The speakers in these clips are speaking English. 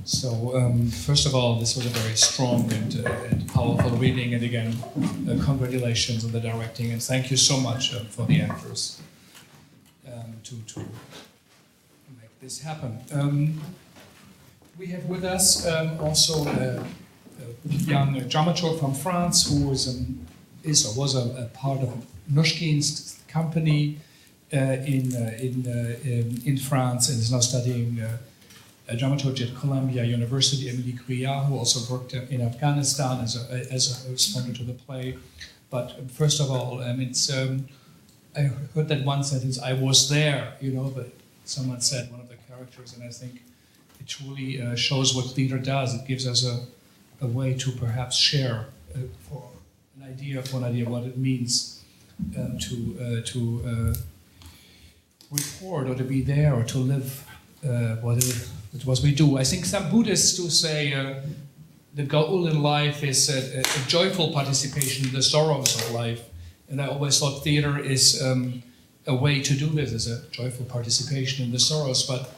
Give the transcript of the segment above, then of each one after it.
So, first of all, this was a very strong and powerful reading, and again, congratulations on the directing, and thank you so much for the actors to make this happen. We have with us also a young dramaturg from France who was a part of Mnouchkine's company in France and is now studying dramaturgy at Columbia University. Emily Guyard, who also worked in Afghanistan as a responder to the play. But first of all, I heard that one sentence, I was there, but someone said, one of the characters, and I think it truly shows what theater does. It gives us a way to perhaps share for an idea of what it means to report or to be there or to live what it was we do. I think some Buddhists do say the goal in life is a joyful participation in the sorrows of life. And I always thought theater is a way to do this, is a joyful participation in the sorrows. But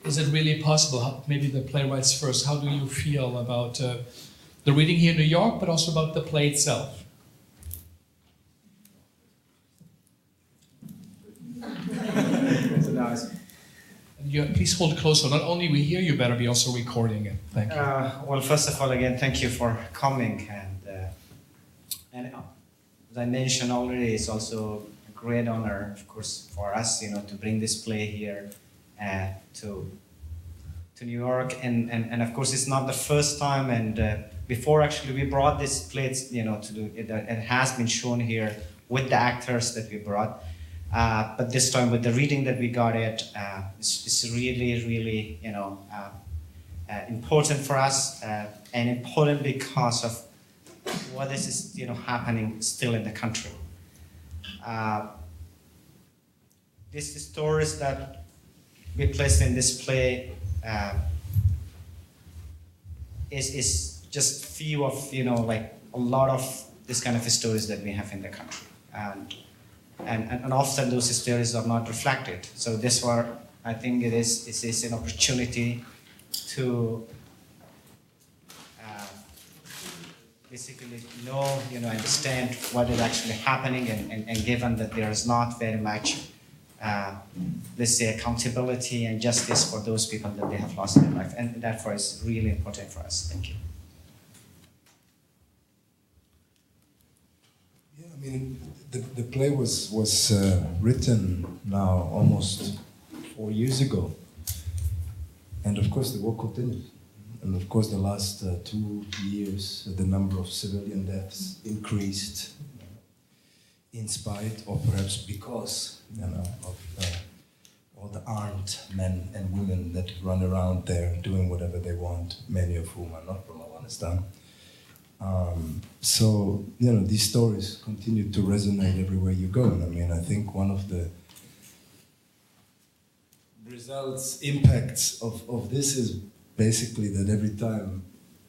is it really possible? Maybe the playwrights first. How do you feel about the reading here in New York, but also about the play itself? Please hold close, so not only we hear you better, we also recording it. Thank you. Well, first of all, again, thank you for coming. And as I mentioned already, it's also a great honor, of course, for us, to bring this play here to New York. And of course, it's not the first time. And before, actually, we brought this play, to do it. It has been shown here with the actors that we brought. But this time with the reading that we got it's really, really, important for us and important because of what is, happening still in the country. These stories that we placed in this play is just few of, like a lot of this kind of stories that we have in the country. And often those stories are not reflected. So this one, I think it is an opportunity to basically know, understand what is actually happening, and given that there is not very much, let's say, accountability and justice for those people that they have lost their life. And therefore it's really important for us. Thank you. Yeah, I mean, the play was written now almost 4 years ago, and of course the war continues. And of course the last 2 years the number of civilian deaths increased, in spite or perhaps because of all the armed men and women that run around there doing whatever they want, many of whom are not from Afghanistan. So, these stories continue to resonate everywhere you go. And I mean, I think one of the results, impacts of this is basically that every time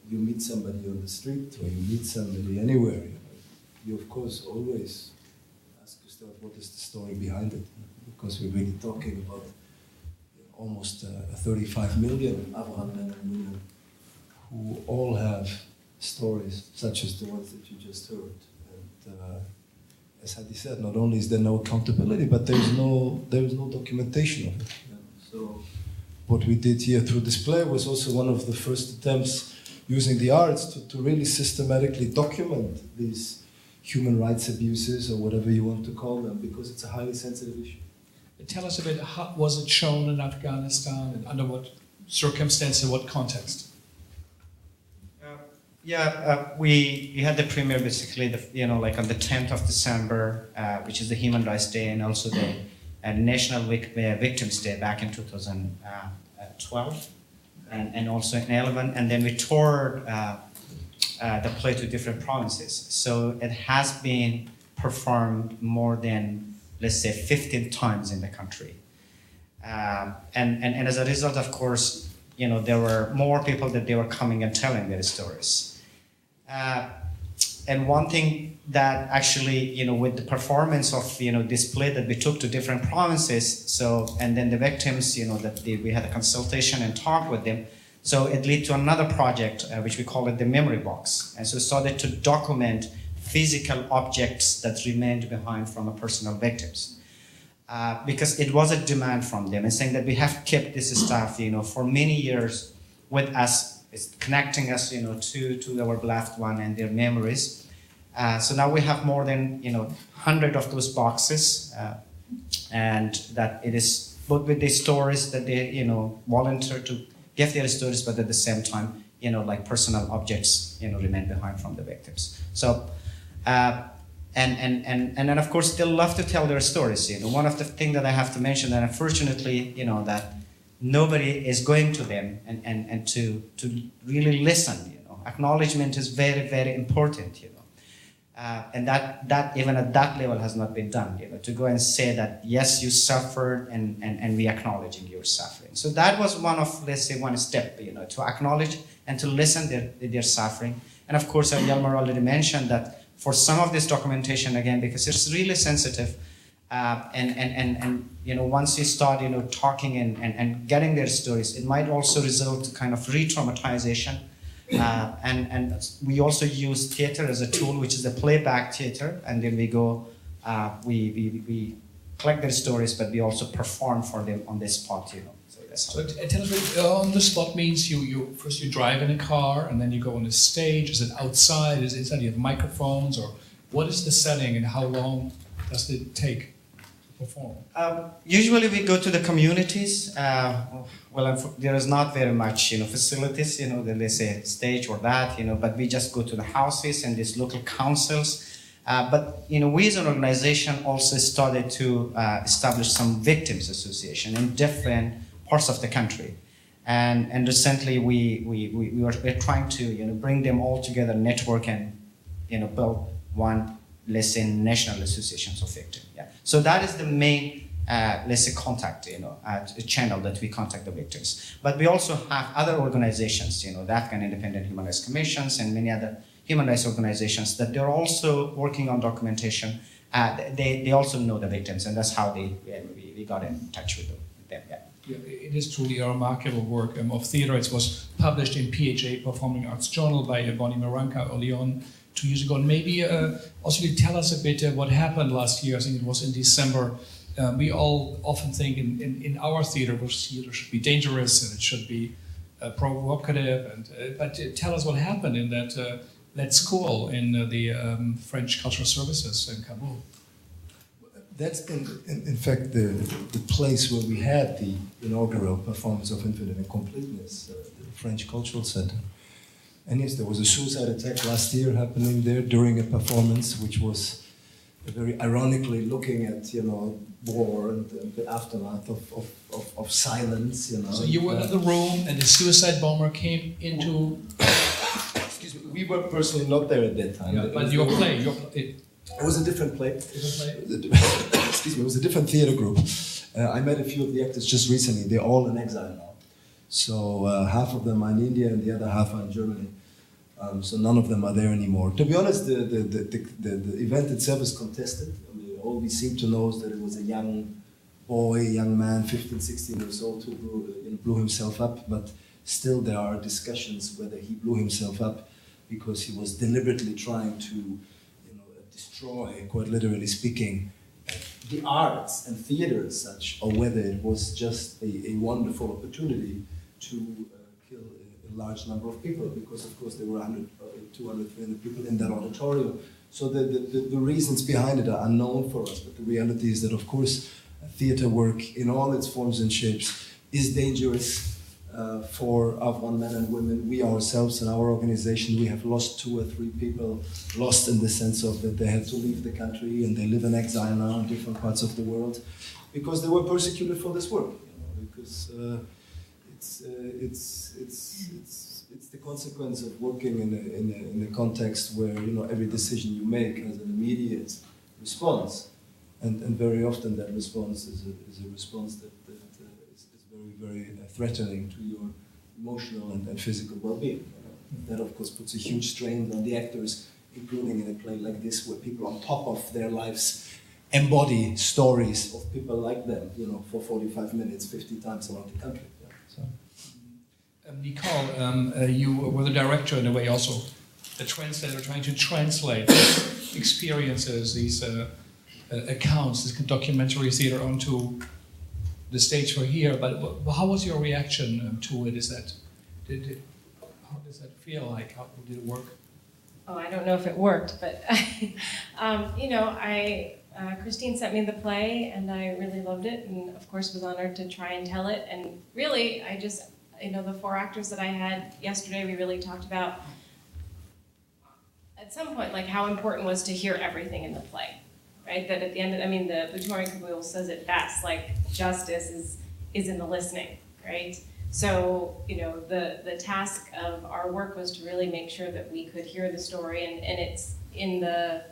you meet somebody on the street or you meet somebody anywhere, you of course always ask yourself, what is the story behind it? Because we're really talking about almost 35 million Afghan men and women who all have stories such as the ones that you just heard. And as Hadi said, not only is there no accountability, but there is no documentation of it. So what we did here through this play was also one of the first attempts using the arts to really systematically document these human rights abuses, or whatever you want to call them, because it's a highly sensitive issue. Tell us a bit, how was it shown in Afghanistan, and under what circumstances, what context? We had the premiere basically, like on the 10th of December, which is the Human Rights Day, and also the National Victims Day back in 2012, and also in 11. And then we toured the play to different provinces. So it has been performed more than, let's say, 15 times in the country. And as a result, of course, there were more people that they were coming and telling their stories. And one thing that actually, with the performance of, this play that we took to different provinces, and then the victims, we had a consultation and talk with them. So it led to another project, which we call it the memory box. And so we started to document physical objects that remained behind from a personal victims. Because it was a demand from them, and saying that we have kept this stuff, for many years with us, it's connecting us, to our beloved one and their memories. So now we have more than, 100 of those boxes, and that it is both with the stories that they, volunteer to give their stories, but at the same time, like personal objects, remain behind from the victims. So, and then of course they love to tell their stories. One of the things that I have to mention, that unfortunately, that nobody is going to them and to really listen. Acknowledgement is very, very important. And that even at that level has not been done. To go and say that yes, you suffered, and we acknowledging your suffering. So that was one of, let's say, one step. To acknowledge and to listen their suffering. And of course, Hjalmar already mentioned that for some of this documentation, again, because it's really sensitive, and once you start, talking and getting their stories, it might also result to kind of re-traumatization. And we also use theater as a tool, which is a playback theater, and then we go, we collect their stories, but we also perform for them on the spot, So tell us, on the spot means you first you drive in a car, and then you go on a stage. Is it outside? Is it inside? You have microphones, or what is the setting, and how long does it take to perform? Usually we go to the communities. There is not very much, facilities, that they say stage or that, but we just go to the houses and these local councils. But we as an organization also started to establish some victims association in different parts of the country, and recently we're trying to bring them all together, network, and build one, let's say, national associations of victims. Yeah. So that is the main let's say contact, a channel that we contact the victims. But we also have other organizations, the Afghan Independent Human Rights Commissions and many other human rights organizations that they're also working on documentation. They also know the victims, and that's how we got in touch with them. Yeah. Yeah, it is truly a remarkable work of theater. It was published in PHA Performing Arts Journal by Bonnie Maranka early on 2 years ago. And maybe also you tell us a bit what happened last year. I think it was in December. We all often think in our theater, which theater should be dangerous and it should be provocative. But tell us what happened in that school in the French Cultural Services in Kabul. That's in fact the place where we had the inaugural performance of Infinite Incompleteness, the French Cultural Center. And yes, there was a suicide attack last year happening there during a performance, which was very ironically looking at war and the aftermath of silence. So you were in the room, and the suicide bomber came into. Excuse me. We were personally not there at that time. Yeah, but your play. It was a different play. Excuse me. It was a different theater group. I met a few of the actors just recently. They're all in exile now. So half of them are in India and the other half are in Germany. So none of them are there anymore. To be honest, the event itself is contested. I mean, all we seem to know is that it was a young man, 15, 16 years old, who blew himself up. But still, there are discussions whether he blew himself up because he was deliberately trying to destroy, quite literally speaking, the arts and theater as such, or whether it was just a wonderful opportunity to kill a large number of people, because of course there were 100, 200, 300 people in that auditorium. So the reasons behind it are unknown for us, but the reality is that of course theater work in all its forms and shapes is dangerous for Afghan men and women. We ourselves in our organization, we have lost 2 or 3 people, lost in the sense of that they had to leave the country and they live in exile now in different parts of the world because they were persecuted for this work. Because it's the consequence of working in a context where every decision you make has an immediate response, and very often that response is a response that is very, very threatening to your emotional and physical well-being. That of course puts a huge strain on the actors, including in a play like this where people on top of their lives embody stories of people like them, for 45 minutes, 50 times around the country. Yeah. So. Nicole, you were the director in a way, also the translator, trying to translate experiences, these accounts, this documentary theater onto the stage for here. But how was your reaction to it? How does that feel like? How did it work? Oh, I don't know if it worked, but Christine sent me the play, and I really loved it, and of course was honored to try and tell it. And really, the 4 actors that I had yesterday, we really talked about at some point like how important was to hear everything in the play, right? That at the end, the Victorian Kabul says it best, like justice is in the listening, right? So, the task of our work was to really make sure that we could hear the story, and it's in the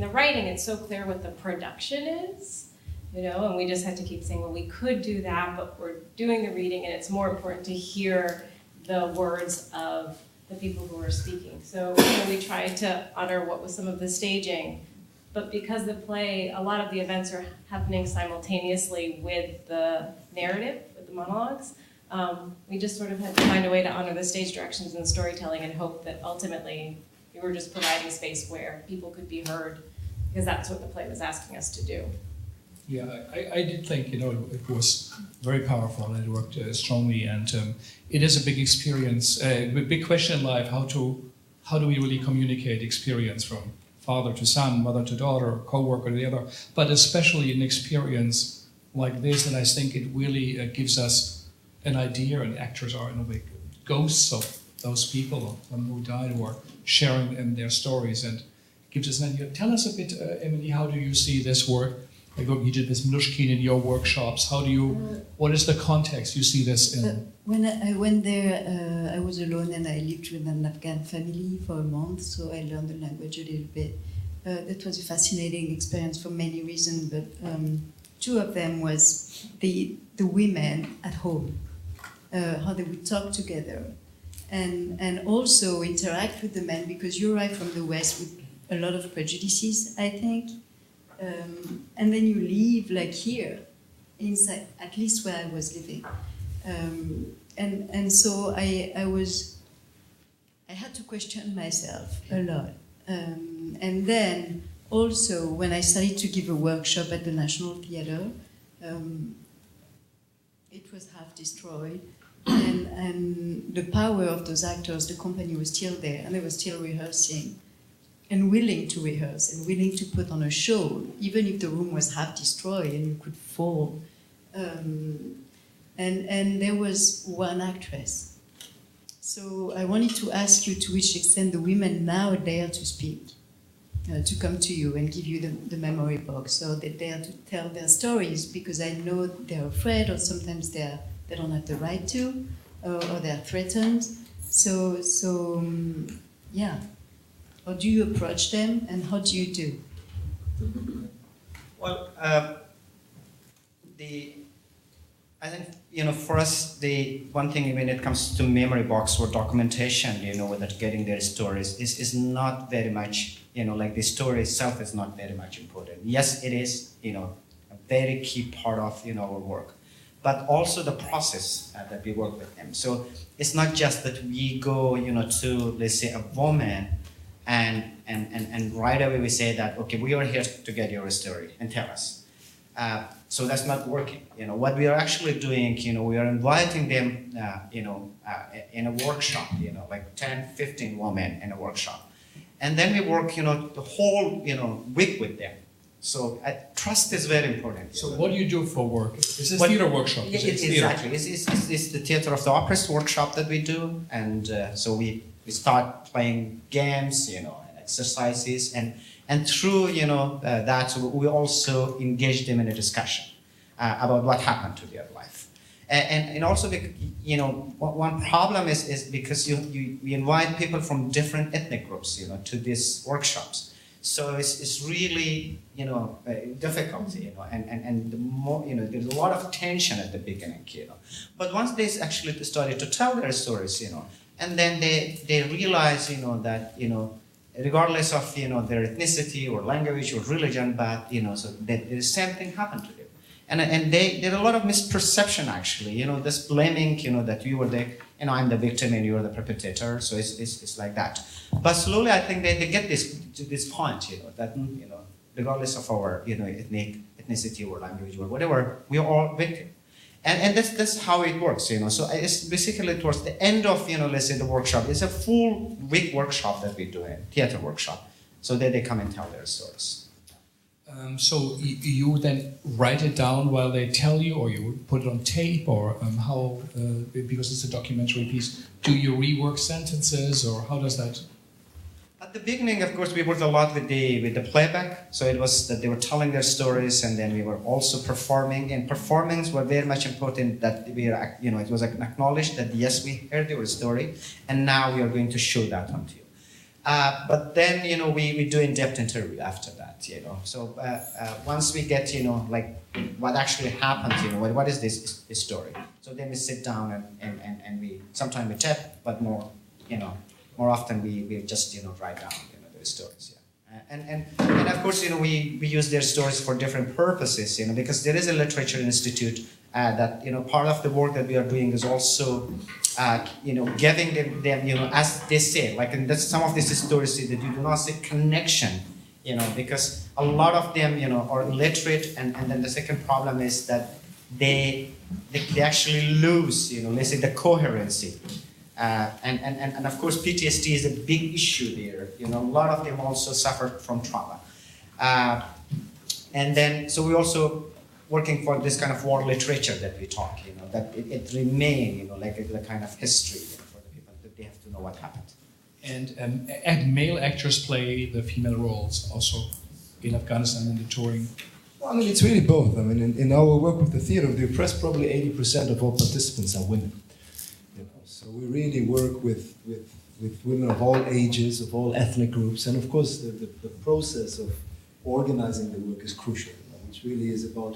writing, it's so clear what the production is, and we just had to keep saying, well, we could do that, but we're doing the reading, and it's more important to hear the words of the people who are speaking. So, we tried to honor what was some of the staging, but because the play, a lot of the events are happening simultaneously with the narrative, with the monologues, we just sort of had to find a way to honor the stage directions and the storytelling and hope that ultimately we were just providing space where people could be heard, because that's what the play was asking us to do. Yeah, I did think, it was very powerful and it worked strongly, and it is a big experience, a big question in life, how do we really communicate experience from father to son, mother to daughter, co-worker to the other, but especially an experience like this, and I think it really gives us an idea, and actors are in a way ghosts of those people who died who are sharing their stories, and gives us an idea. Tell us a bit, Emily, how do you see this work? Like what you did with Mnushkin in your workshops. What is the context you see this in? When I went there, I was alone and I lived with an Afghan family for a month, so I learned the language a little bit. That was a fascinating experience for many reasons, but 2 of them was the women at home. How they would talk together, and also interact with the men, because you arrive from the West with a lot of prejudices, I think, and then you leave like here, inside, at least where I was living, and so I had to question myself a lot, and then also when I started to give a workshop at the National Theatre, it was half destroyed. And the power of those actors, the company was still there, and they were still rehearsing, and willing to rehearse, and willing to put on a show, even if the room was half destroyed and you could fall. And there was 1 actress. So I wanted to ask you to which extent the women now dare to speak, to come to you and give you the memory box, so they dare to tell their stories, because I know they're afraid, or sometimes they don't have the right to, or they're threatened. So yeah. How do you approach them, and how do you do? Well, I think, for us, the one thing when it comes to memory box or documentation, with getting their stories is not very much, like the story itself is not very much important. Yes, it is, a very key part of, our work, but also the process that we work with them. So it's not just that we go, to, let's say, a woman and right away we say that, okay, we are here to get your story and tell us. So that's not working. What we are actually doing, we are inviting them, in a workshop, like 10, 15 women in a workshop. And then we work, the whole, week with them. So trust is very important. So what do you do for work? Is this theater workshop? Exactly. It's the Theatre of the Oppressed workshop that we do. And so we start playing games, and exercises. And through, that, we also engage them in a discussion about what happened to their life. And also, one problem is because we invite people from different ethnic groups, to these workshops. So it's really, difficult, and the more, there's a lot of tension at the beginning, But once they actually started to tell their stories, and then they realize, that, regardless of, their ethnicity or language or religion, but, so that the same thing happened to them. And there are a lot of misperception, actually, this blaming, that you were there. you know, I'm the victim and you're the perpetrator. So it's like that. But slowly, I think they get this point, you know, that, you know, regardless of our, you know, ethnicity or language or whatever, we are all victims. And that's how it works, you know. So it's basically towards the end of, you know, let's say the workshop. It's a full week workshop that we do, a theater workshop. So that they come and tell their stories. So you then write it down while they tell you, or you put it on tape, or how, because it's a documentary piece, do you rework sentences, or how does that? At the beginning, of course, we worked a lot with the playback. So it was that they were telling their stories, and then we were also performing. And performings were very much important. That we are, you know, it was acknowledged that yes, we heard your story, and now we are going to show that onto you. But then, you know, we do in-depth interview after that, you know. So once we get, you know, like what actually happened, you know, what is this story? So then we sit down and we sometimes we chat, but more, you know. More often we just, you know, write down, you know, their stories, yeah. And of course, you know, we use their stories for different purposes, you know, because there is a literature institute that, you know, part of the work that we are doing is also, you know, giving them, you know, as they say, like in some of these stories that you do not see connection, you know, because a lot of them, you know, are illiterate, and then the second problem is that they actually lose, you know, let's say the coherency. And of course, PTSD is a big issue there. You know, a lot of them also suffer from trauma. And then, so we're also working for this kind of war literature that we talk, you know, that it remain, you know, like a kind of history, you know, for the people, that they have to know what happened. And male actors play the female roles also in Afghanistan in the touring? Well, I mean, it's really both. I mean, in our work with the Theatre of the Oppressed, probably 80% of all participants are women. So we really work with women of all ages, of all ethnic groups, and of course the process of organizing the work is crucial, you know, which really is about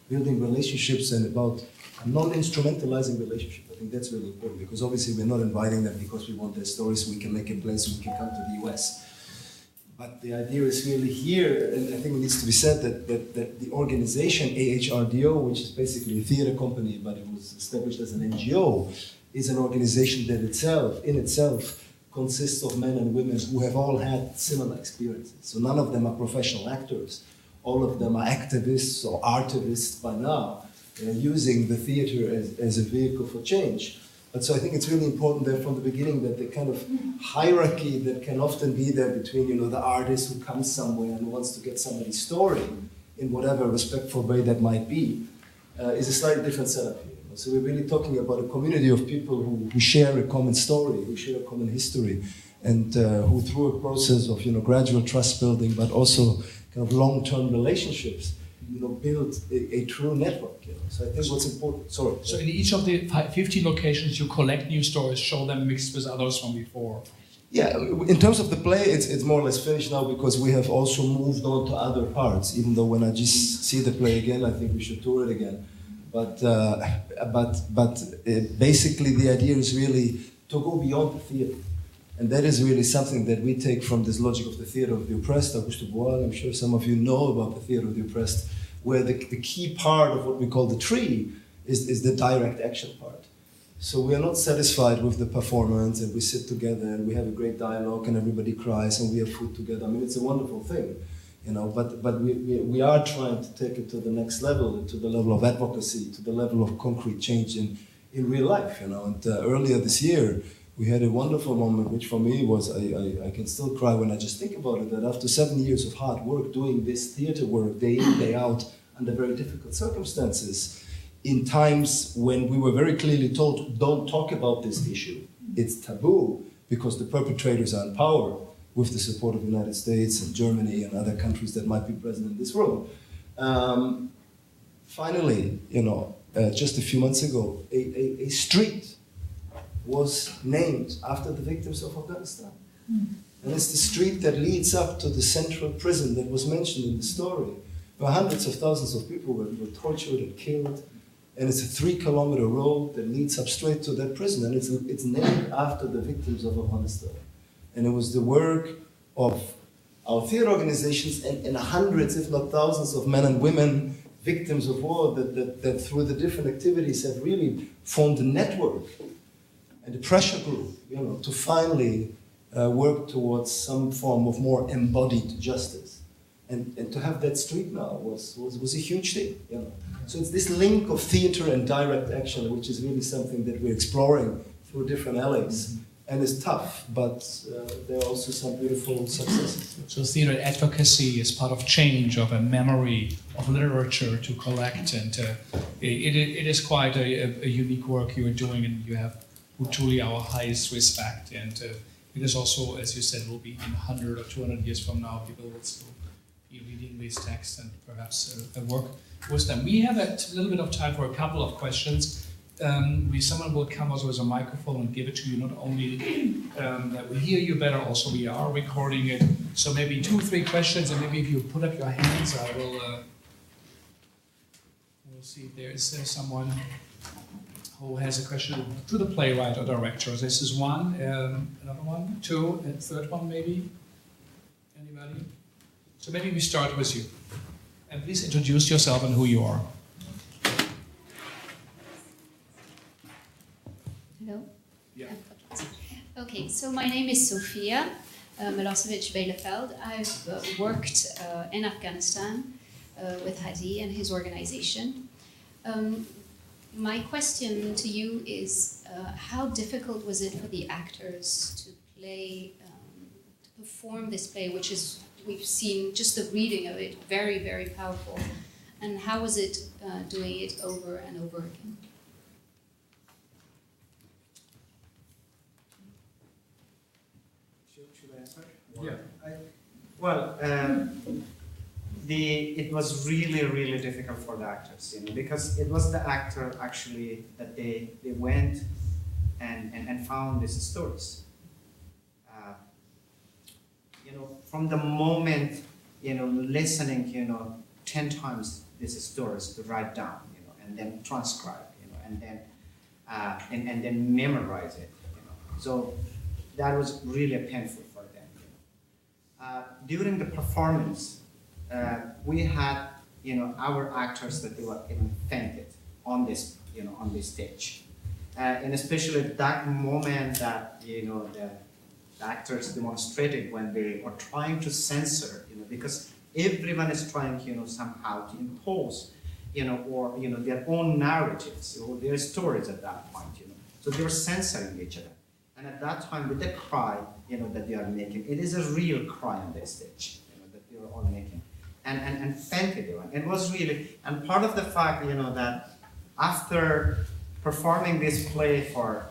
building relationships and about non-instrumentalizing relationships. I think that's really important, because obviously we're not inviting them because we want their stories so we can make a plan so we can come to the US. But the idea is really here, and I think it needs to be said that the organization AHRDO, which is basically a theater company, but it was established as an NGO, is an organization that in itself consists of men and women who have all had similar experiences. So none of them are professional actors. All of them are activists or artivists by now, using the theater as a vehicle for change. But so I think it's really important there from the beginning that the kind of hierarchy that can often be there between, you know, the artist who comes somewhere and wants to get somebody's story in whatever respectful way that might be, is a slightly different setup here. So we're really talking about a community of people who share a common story, who share a common history, and who through a process of, you know, gradual trust building, but also kind of long-term relationships, you know, build a true network. You know? So I think what's important. Sorry. So in each of the 50 locations, you collect new stories, show them mixed with others from before. Yeah, in terms of the play, it's more or less finished now because we have also moved on to other parts. Even though when I just see the play again, I think we should tour it again. But basically the idea is really to go beyond the theater. And that is really something that we take from this logic of the Theatre of the Oppressed, Auguste Boal. I'm sure some of you know about the Theatre of the Oppressed, where the key part of what we call the tree is the direct action part. So we are not satisfied with the performance, and we sit together and we have a great dialogue and everybody cries and we have food together. I mean, it's a wonderful thing. You know, but we are trying to take it to the next level, to the level of advocacy, to the level of concrete change in real life. You know, and earlier this year we had a wonderful moment, which for me was I can still cry when I just think about it. That after 7 years of hard work doing this theater work day in, day out under very difficult circumstances, in times when we were very clearly told don't talk about this issue, it's taboo because the perpetrators are in power, with the support of the United States and Germany and other countries that might be present in this room. Finally, you know, just a few months ago, a street was named after the victims of Afghanistan. And it's the street that leads up to the central prison that was mentioned in the story, where hundreds of thousands of people were tortured and killed. And it's a 3-kilometer road that leads up straight to that prison, and it's named after the victims of Afghanistan. And it was the work of our theater organizations and hundreds, if not thousands, of men and women, victims of war, that through the different activities have really formed a network and the pressure group, to finally work towards some form of more embodied justice. And to have that street now was a huge thing. So it's this link of theater and direct action, which is really something that we're exploring through different alleys. And it's tough, but there are also some beautiful successes. So theater advocacy is part of change, of a memory, of literature to collect, and it is quite a unique work you are doing, and you have truly our highest respect. And it is also, as you said, will be in 100 or 200 years from now, people will still be reading these texts and perhaps work with them. We have a little bit of time for a couple of questions. Someone will come also with a microphone and give it to you, not only that we hear you better, also we are recording it. So maybe 2 or 3 questions, and maybe if you put up your hands, I will we'll see if there is someone who has a question to the playwright or director. This is one, another one, 2, and third one maybe. Anybody? So maybe we start with you. And please introduce yourself and who you are. Hello? Yeah. Okay, so my name is Sofia Milosevic-Belefeld. I've worked in Afghanistan with Hadi and his organization. My question to you is, how difficult was it for the actors to play, to perform this play, which is, we've seen just the reading of it, very, very powerful, and how was it doing it over and over again? Should I answer? Yeah. It was really, really difficult for the actors, because it was the actor actually that they went and found these stories. From the moment, listening, 10 times these stories to write down, and then transcribe, and then memorize it, So that was really painful for them. During the performance, we had, our actors that they were even fainted on this, on this stage, and especially that moment that the actors demonstrated when they were trying to censor, because everyone is trying, somehow to impose, or their own narratives or their stories at that point, So they were censoring each other, and at that time, with the cry, that they are making, it is a real cry on the stage, that they are all making. And fainted even. It was really, and part of the fact, that after performing this play for,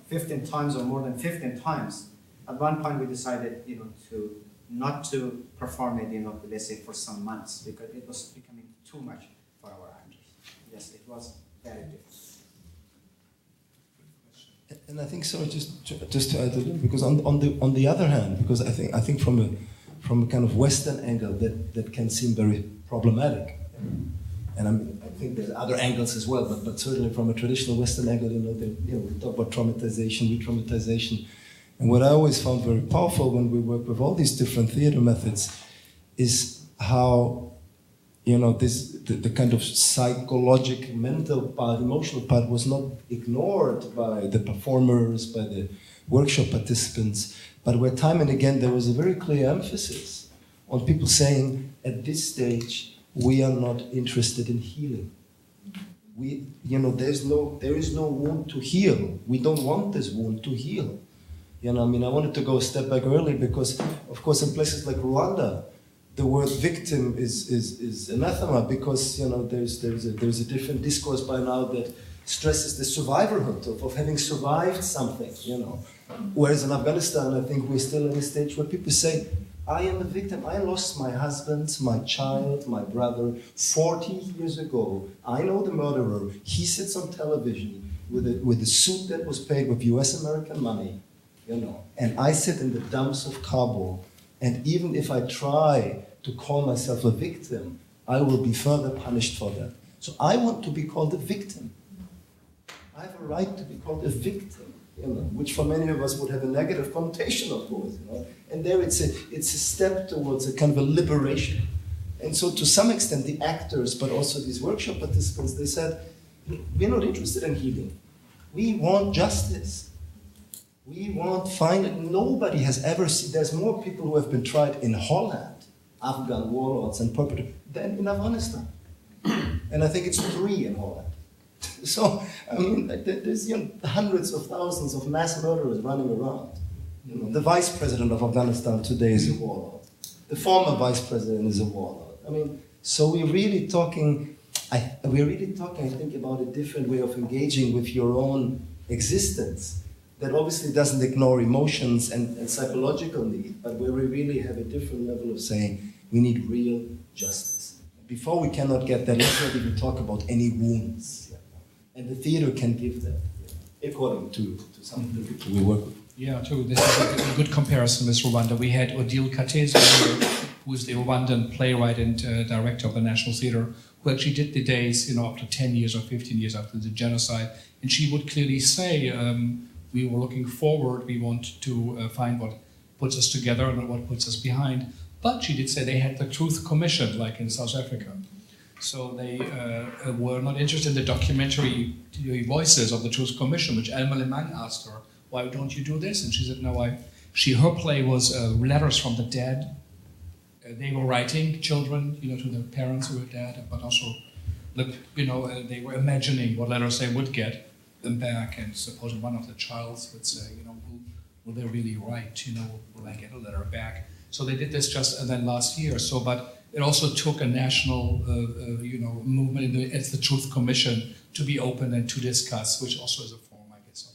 15 times or more than 15 times, at one point we decided, to not to perform it, let's say for some months, because it was becoming too much for our actors. Yes, it was very difficult. And I think so. Just to add a little, because on the other hand, because I think from a kind of Western angle that can seem very problematic, and I think there's other angles as well, but certainly from a traditional Western angle, we talk about traumatization, re-traumatization, and what I always found very powerful when we work with all these different theater methods is how the kind of psychological, mental part, emotional part was not ignored by the performers, by the workshop participants, but where time and again there was a very clear emphasis on people saying, at this stage, we are not interested in healing. There is no wound to heal. We don't want this wound to heal. I wanted to go a step back early because, of course, in places like Rwanda, the word victim is anathema because there's a different discourse by now that stresses the survivorhood of having survived something. Whereas in Afghanistan, I think we're still in a stage where people say, I am a victim. I lost my husband, my child, my brother 40 years ago. I know the murderer. He sits on television with a suit that was paid with US American money, and I sit in the dumps of Kabul. And even if I try to call myself a victim, I will be further punished for that. So I want to be called a victim. I have a right to be called a victim, which for many of us would have a negative connotation, of course. And there it's a step towards a kind of a liberation. And so to some extent, the actors, but also these workshop participants, they said, we're not interested in healing. We want justice. We want finally, nobody has ever seen, there's more people who have been tried in Holland, Afghan warlords and perpetrators, than in Afghanistan. And I think it's 3 in Holland. So, I mean, there's hundreds of thousands of mass murderers running around. The vice president of Afghanistan today is a warlord. The former vice president is a warlord. I mean, so we're really talking, I think, about a different way of engaging with your own existence that obviously doesn't ignore emotions and psychological need, but where we really have a different level of saying we need real justice. Before we cannot get there, let's not even talk about any wounds. And the theater can give that, according to some of the people we work with. Yeah, too. This is a good comparison with Rwanda. We had Odile Katese, who is the Rwandan playwright and director of the National Theatre, who actually did the days, after 10 years or 15 years after the genocide. And she would clearly say, we were looking forward, we want to find what puts us together and what puts us behind. But she did say they had the Truth Commission, like in South Africa. So they were not interested in the documentary voices of the Truth Commission, which Elmer Leman asked her, why don't you do this? And she said, no, her play was letters from the dead. They were writing, children, to their parents who were dead, but also, they were imagining what letters they would get them back. And supposing one of the childs would say, will they really write? Will I get a letter back? So they did this just and then last year. So, but it also took a national, movement. It's the Truth Commission to be open and to discuss, which also is a form, I guess, of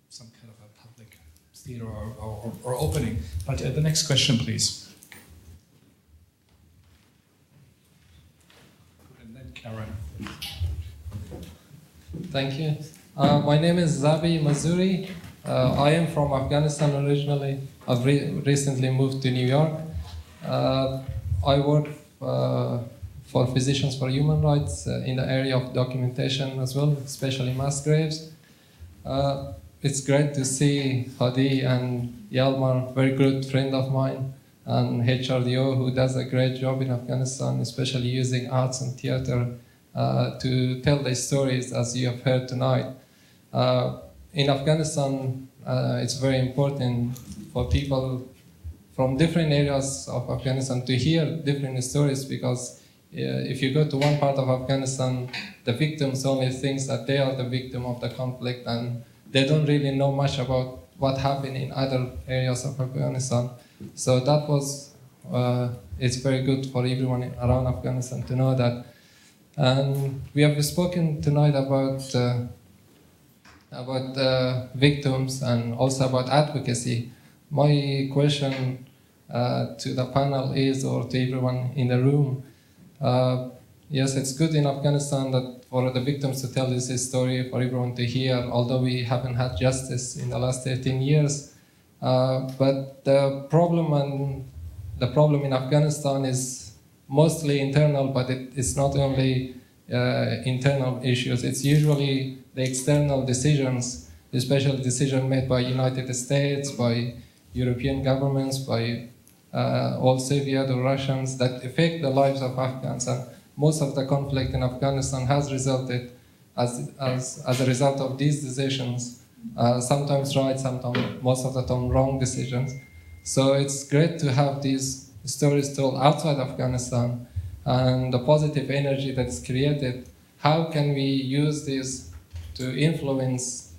some kind of a public theater or opening. But the next question, please. And then Karen. Thank you. My name is Zabi Mazuri. I am from Afghanistan originally. I've recently moved to New York. I work for Physicians for Human Rights in the area of documentation as well, especially mass graves. It's great to see Hadi and Hjalmar, very good friend of mine, and HRDO, who does a great job in Afghanistan, especially using arts and theater to tell the stories as you have heard tonight. In Afghanistan, it's very important for people from different areas of Afghanistan to hear different stories, because if you go to one part of Afghanistan, the victims only think that they are the victim of the conflict and they don't really know much about what happened in other areas of Afghanistan. So that was, it's very good for everyone around Afghanistan to know that. And we have spoken tonight about victims and also about advocacy. My question to the panel is, or to everyone in the room, yes, it's good in Afghanistan that for the victims to tell this story, for everyone to hear, although we haven't had justice in the last 13 years. But the problem in Afghanistan is mostly internal, but it's not only internal issues. It's usually the external decisions, especially decisions made by United States, by European governments, by old Soviet or Russians, that affect the lives of Afghans. And most of the conflict in Afghanistan has resulted as a result of these decisions, sometimes right, sometimes, most of the time, wrong decisions. So it's great to have these stories told outside Afghanistan and the positive energy that is created. How can we use this to influence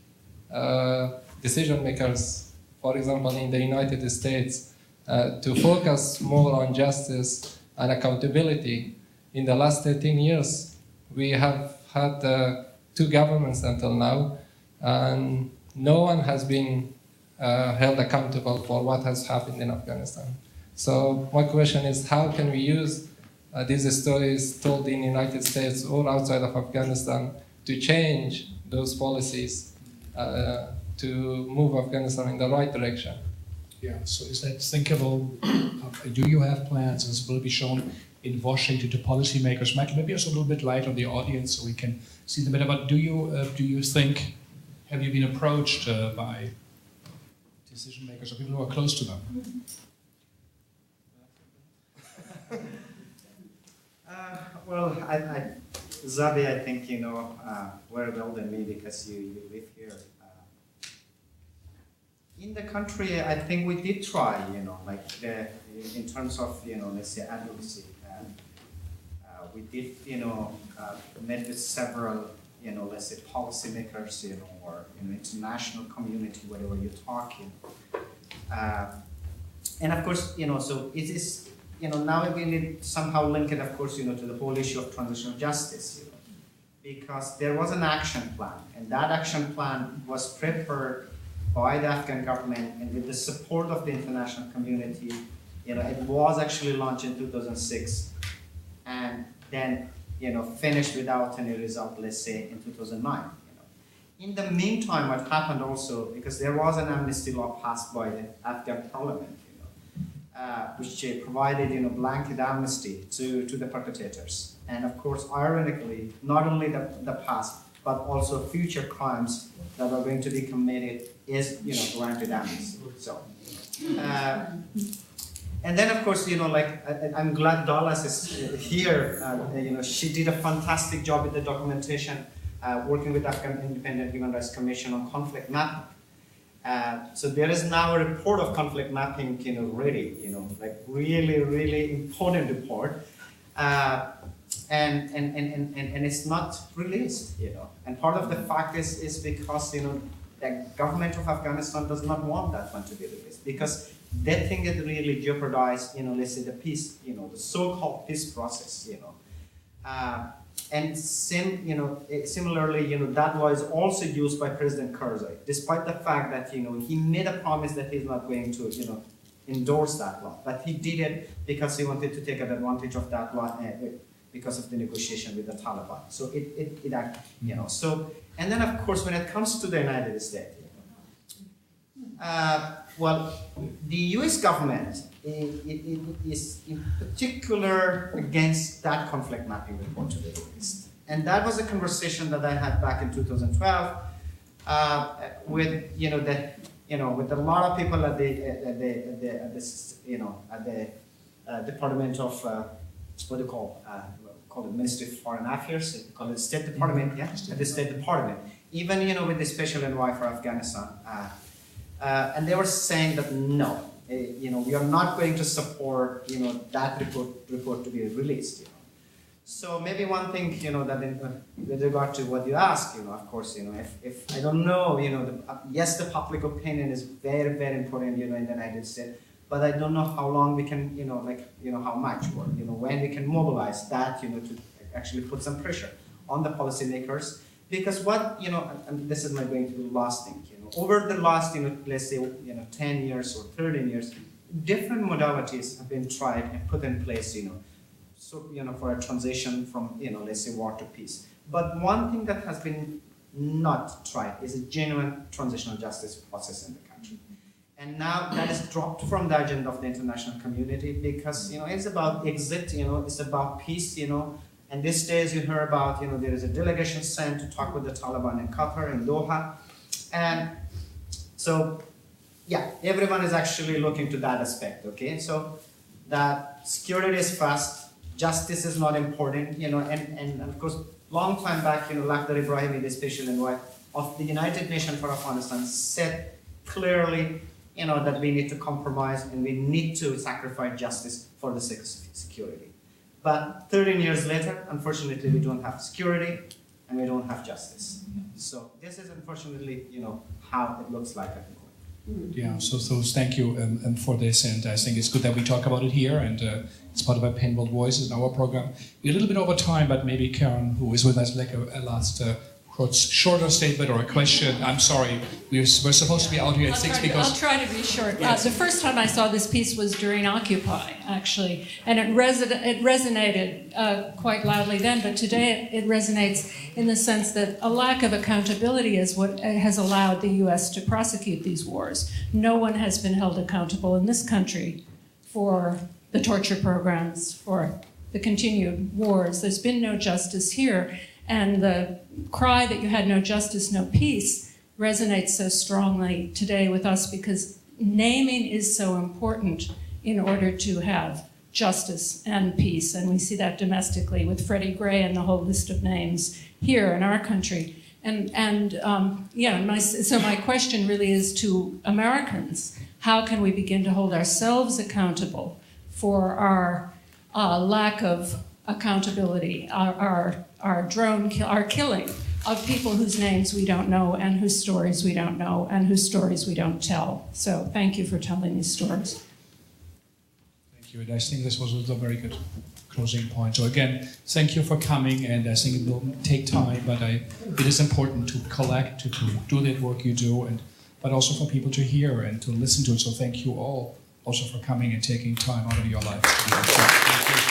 decision makers, for example, in the United States, to focus more on justice and accountability? In the last 13 years, we have had 2 governments until now, and no one has been held accountable for what has happened in Afghanistan. So my question is, how can we use these stories told in the United States or outside of Afghanistan to change those policies to move Afghanistan in the right direction? Yeah, so is that thinkable? Do you have plans, as will be shown in Washington, to policymakers? Michael, maybe also a little bit light on the audience so we can see them better. But do you think, have you been approached by decision makers or people who are close to them? Well, Zabi, I think you know very well than me because you live here. In the country, I think we did try, you know, like in terms of, you know, let's say advocacy. We did, you know, met with several, you know, let's say policymakers, you know, or international community, whatever you're talking. And of course, you know, so it is, you know, now we need somehow link it, of course, you know, to the whole issue of transitional justice, you know, because there was an action plan, and that action plan was prepared by the Afghan government and with the support of the international community. You know, it was actually launched in 2006, and then, you know, finished without any result, let's say, in 2009. In the meantime, what happened also, because there was an amnesty law passed by the Afghan parliament, you know, which provided, you know, blanket amnesty to the perpetrators. And of course, ironically, not only the past, but also future crimes that are going to be committed is, you know, granted amnesty. So, and then of course, you know, like, I'm glad Dallas is here. You know, she did a fantastic job with the documentation, working with Afghan Independent Human Rights Commission on conflict mapping. So there is now a report of conflict mapping, you know, ready, you know, like really, really important report. And it's not released, you know. And part of the fact is because, you know, the government of Afghanistan does not want that one to be released because they think it really jeopardizes, you know, let's say the peace, you know, the so-called peace process, you know. And similarly, you know, that law is also used by President Karzai, despite the fact that, you know, he made a promise that he's not going to, you know, endorse that law. But he did it because he wanted to take advantage of that law because of the negotiation with the Taliban. So it you know, so, and then of course, when it comes to the United States, you know, well, the US government is in particular against that conflict mapping report to the Middle East. And that was a conversation that I had back in 2012 with, you know, with a lot of people at the Department of what do you call it, Ministry of Foreign Affairs, call it State Department, yeah, at the State Department. Even, you know, with the Special Envoy for Afghanistan. And they were saying that no, you know, we are not going to support, you know, that report to be released, you know. So maybe one thing, you know, that with regard to what you ask, you know, of course, you know, if I don't know, you know, yes, the public opinion is very, very important, you know, in the United States, but I don't know how long we can, you know, like, you know, how much, or, you know, when we can mobilize that, you know, to actually put some pressure on the policymakers. Because what, you know, and this is not going to be the last thing, you know, over the last, you know, let's say, you know, 10 years or 13 years, different modalities have been tried and put in place, you know, so, you know, for a transition from, you know, let's say war to peace. But one thing that has been not tried is a genuine transitional justice process in the country. And now that is dropped from the agenda of the international community because, you know, it's about exit, you know, it's about peace, you know. And these days you hear about, you know, there is a delegation sent to talk with the Taliban in Qatar, in Doha. And so, yeah, everyone is actually looking to that aspect, okay? So that security is fast, justice is not important, you know, and of course, long time back, you know, Lakhdar Ibrahimi, the special envoy of the United Nations for Afghanistan, said clearly, you know, that we need to compromise and we need to sacrifice justice for the sake of security. But 13 years later, unfortunately, we don't have security and we don't have justice. So this is unfortunately, you know, how it looks like at the moment. Yeah, so thank you for this, and I think it's good that we talk about it here, and it's part of our Painful Voices in our program. We're a little bit over time, but maybe Karen, who is with us, like a last shorter statement or a question. I'm sorry, we're supposed to be out here at 6 because... I'll try to be short. Yes. The first time I saw this piece was during Occupy, actually, and it resonated quite loudly then, but today it resonates in the sense that a lack of accountability is what has allowed the U.S. to prosecute these wars. No one has been held accountable in this country for the torture programs, for the continued wars. There's been no justice here. And the cry that you had no justice, no peace resonates so strongly today with us because naming is so important in order to have justice and peace. And we see that domestically with Freddie Gray and the whole list of names here in our country. So my question really is to Americans: how can we begin to hold ourselves accountable for our lack of accountability, our killing of people whose names we don't know and whose stories we don't know and whose stories we don't tell? So thank you for telling these stories. Thank you, and I think this was a very good closing point. So again, thank you for coming, and I think it will take time, but it is important to collect, to do that work you do, but also for people to hear and to listen to it. So thank you all also for coming and taking time out of your life.